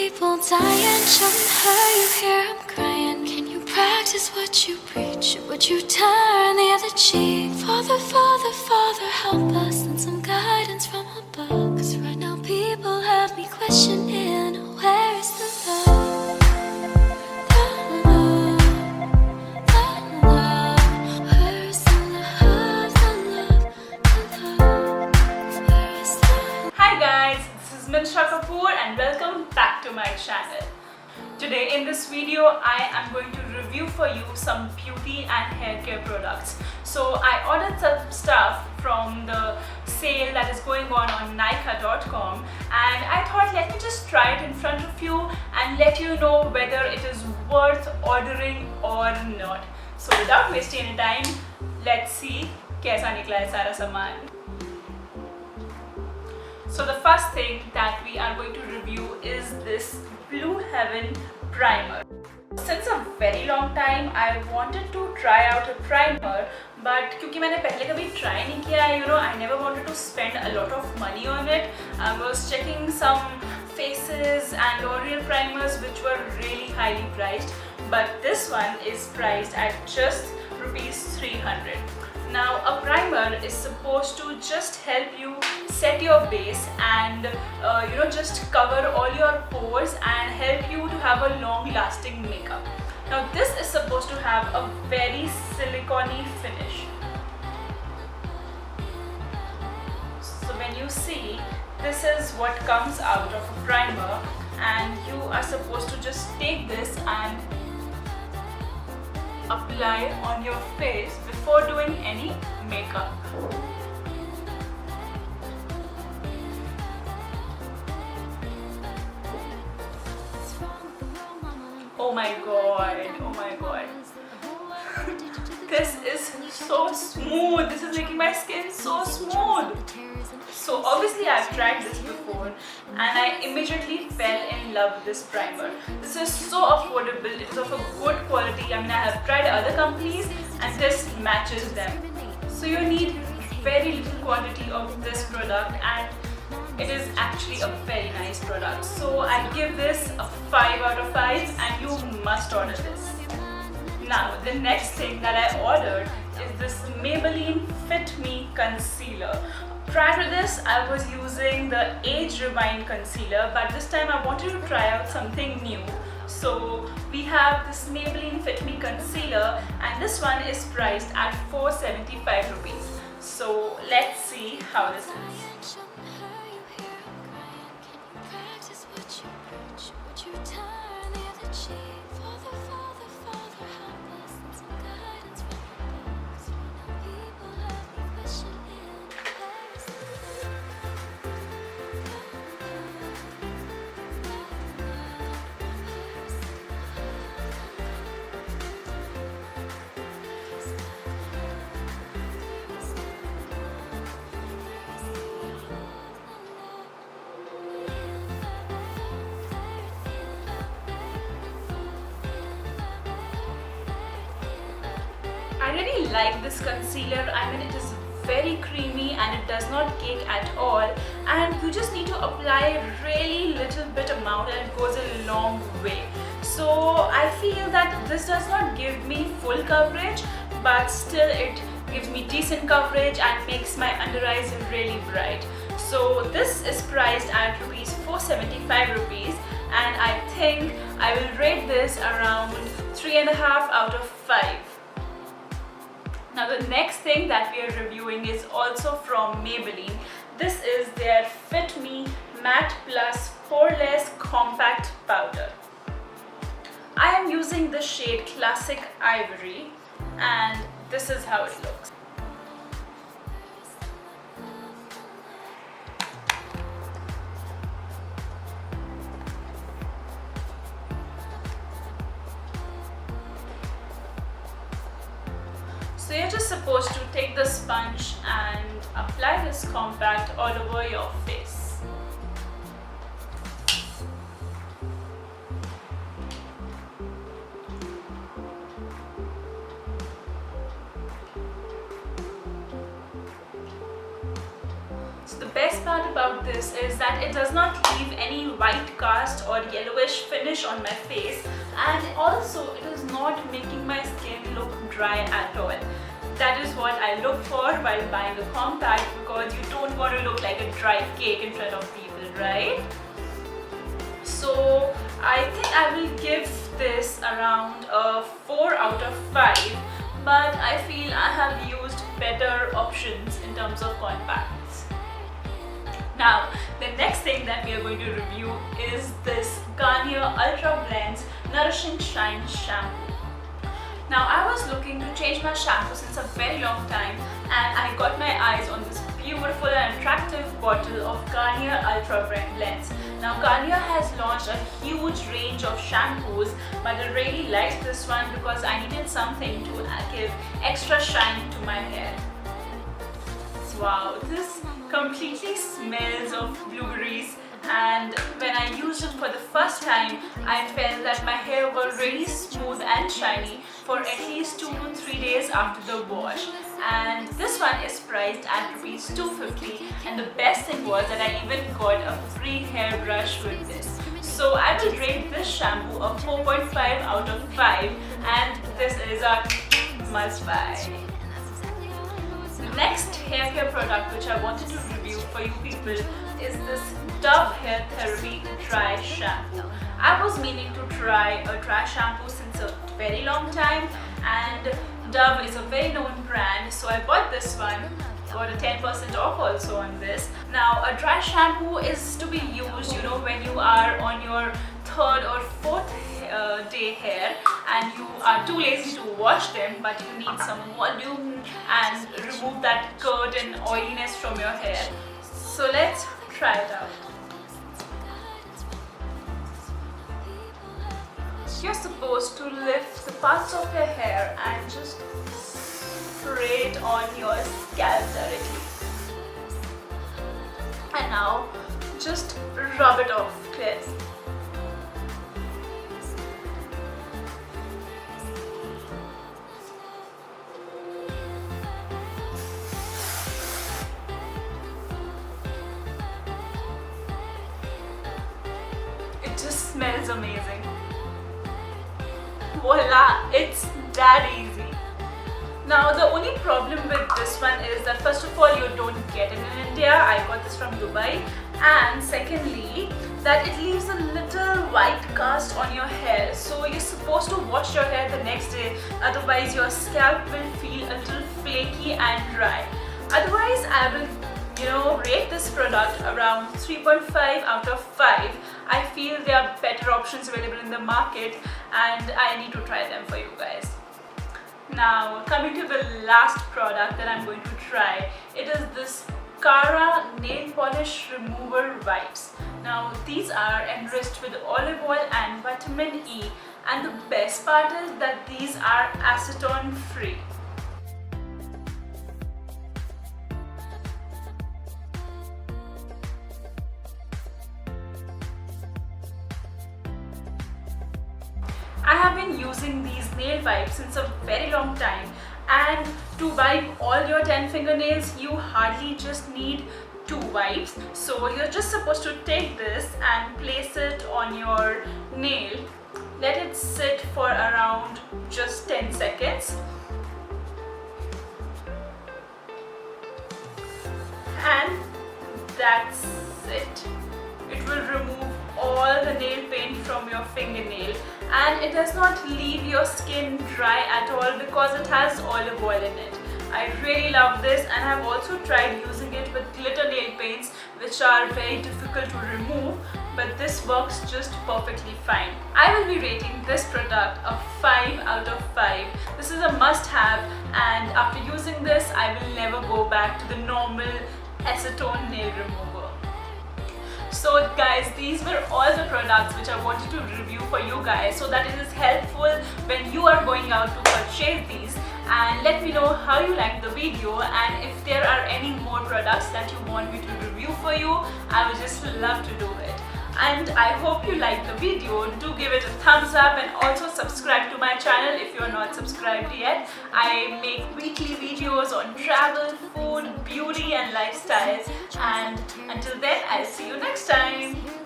people dying, shouldn't hurt you here, I'm crying. Can you practice what you preach? Or would you turn the other cheek? Father, Father, Father, help us, and some guidance from above. 'Cause right now people have me questioning, where is the love? The love, the love. Where is the love, the love, the love? Where is the love? Hi guys, this is Minsha Kapoor and welcome back to my channel. Today in this video I am going to review for you some beauty and hair care products. So I ordered some stuff from the sale that is going on Nykaa.com, and I thought let me just try it in front of you and let you know whether it is worth ordering or not. So without wasting any time, let's see कैसा निकला है सारा सामान. So the first thing that we are going to review is this Blue Heaven primer. Since a very long time I wanted to try out a primer, but क्योंकि मैंने पहले कभी try नहीं किया, I never wanted to spend a lot of money on it. I was checking some faces and L'Oreal primers which were really highly priced, but this one is priced at just ₹300. Now a primer is supposed to just help you set your base and just cover all your pores and help you to have a long lasting makeup. Now this is supposed to have a very silicone-y finish. So when you see, this is what comes out of a primer, and you are supposed to just take this and apply on your face before doing any makeup. Oh my god. This is so smooth. This is making my skin so smooth. So obviously I've tried this before and I immediately fell in love with this primer. This is so affordable, it is of a good quality. I have tried other companies and this matches them. So you need very little quantity of this product and it is actually a very nice product. So I give this a 5 out of 5 and you must order this. Now the next thing that I ordered is this Maybelline Fit Me Concealer. Prior to this, I was using the Age Rewind Concealer, but this time I wanted to try out something new. So we have this Maybelline Fit Me Concealer, and this one is priced at ₹475. So let's see how this is. I really like this concealer. It is very creamy and it does not cake at all, and you just need to apply really little bit amount and it goes a long way. So I feel that this does not give me full coverage, but still it gives me decent coverage and makes my under eyes really bright. So this is priced at ₹475 and I think I will rate this around 3.5 out of 5. Now the next thing that we are reviewing is also from Maybelline. This is their Fit Me Matte Plus Poreless Compact Powder. I am using the shade Classic Ivory and this is how it looks. So you're just supposed to take the sponge and apply this compact all over your face. best part about this is that it does not leave any white cast or yellowish finish on my face, and also it is not making my skin look dry at all. That is what I look for while buying a compact, because you don't want to look like a dry cake in front of people, right? So I think I will give this around a 4 out of 5, but I feel I have used better options in terms of compacts. Now, the next thing that we are going to review is this Garnier Ultra Blends Nourishing Shine Shampoo. Now, I was looking to change my shampoo since a very long time, and I got my eyes on this beautiful and attractive bottle of Garnier Ultra Blends. Now, Garnier has launched a huge range of shampoos, but I really liked this one because I needed something to give extra shine to my hair. Wow, this completely smells of blueberries, and when I used it for the first time, I felt that my hair was really smooth and shiny for at least 2 to 3 days after the wash. And this one is priced at Rs 250, and the best thing was that I even got a free hairbrush with this. So I will rate this shampoo a 4.5 out of 5, and this is a must buy. The next hair care product which I wanted to review for you people is this Dove Hair Therapy Dry Shampoo. I was meaning to try a dry shampoo since a very long time, and Dove is a very known brand, so I bought this one. Got a 10% off also on this. Now, a dry shampoo is to be used, when you are on your 3rd or 4th day hair and you are too lazy to wash them, but you need some volume and remove that curd and oiliness from your hair. So let's try it out. You're supposed to lift the parts of your hair and just spray it on your scalp directly. And now just rub it off, clear. It just smells amazing. Voila, it's that easy. Now, the only problem with this one is that first of all, you don't get it in India. I got this from Dubai. And secondly, that it leaves a little white cast on your hair. So you're supposed to wash your hair the next day. Otherwise, your scalp will feel a little flaky and dry. Otherwise, I will rate this product around 3.5 out of 5. I feel there are better options available in the market, and I need to try them for you guys. Now, coming to the last product that I'm going to try, it is this Cara nail polish remover wipes. Now, these are enriched with olive oil and vitamin E, and the best part is that these are acetone free. I have been using these nail wipes since a very long time, and to wipe all your 10 fingernails you hardly just need 2 wipes. So you're just supposed to take this and place it on your nail, let it sit for around just 10 seconds, and that's it. It will remove all the nail paint from your fingernail, and it does not leave your skin dry at all because it has olive oil in it. I really love this, and I've also tried using it with glitter nail paints, which are very difficult to remove, but this works just perfectly fine. I will be rating this product a 5 out of 5. This is a must-have, and after using this, I will never go back to the normal acetone nail remover. So guys, these were all the products which I wanted to review for you guys, so that it is helpful when you are going out to purchase these. And let me know how you liked the video, and if there are any more products that you want me to review for you, I would just love to do it. and I hope you liked the video. Do give it a thumbs up and also subscribe to my channel if you are not subscribed yet. I make weekly videos on travel, food, beauty and lifestyle, and until then I'll see you next time.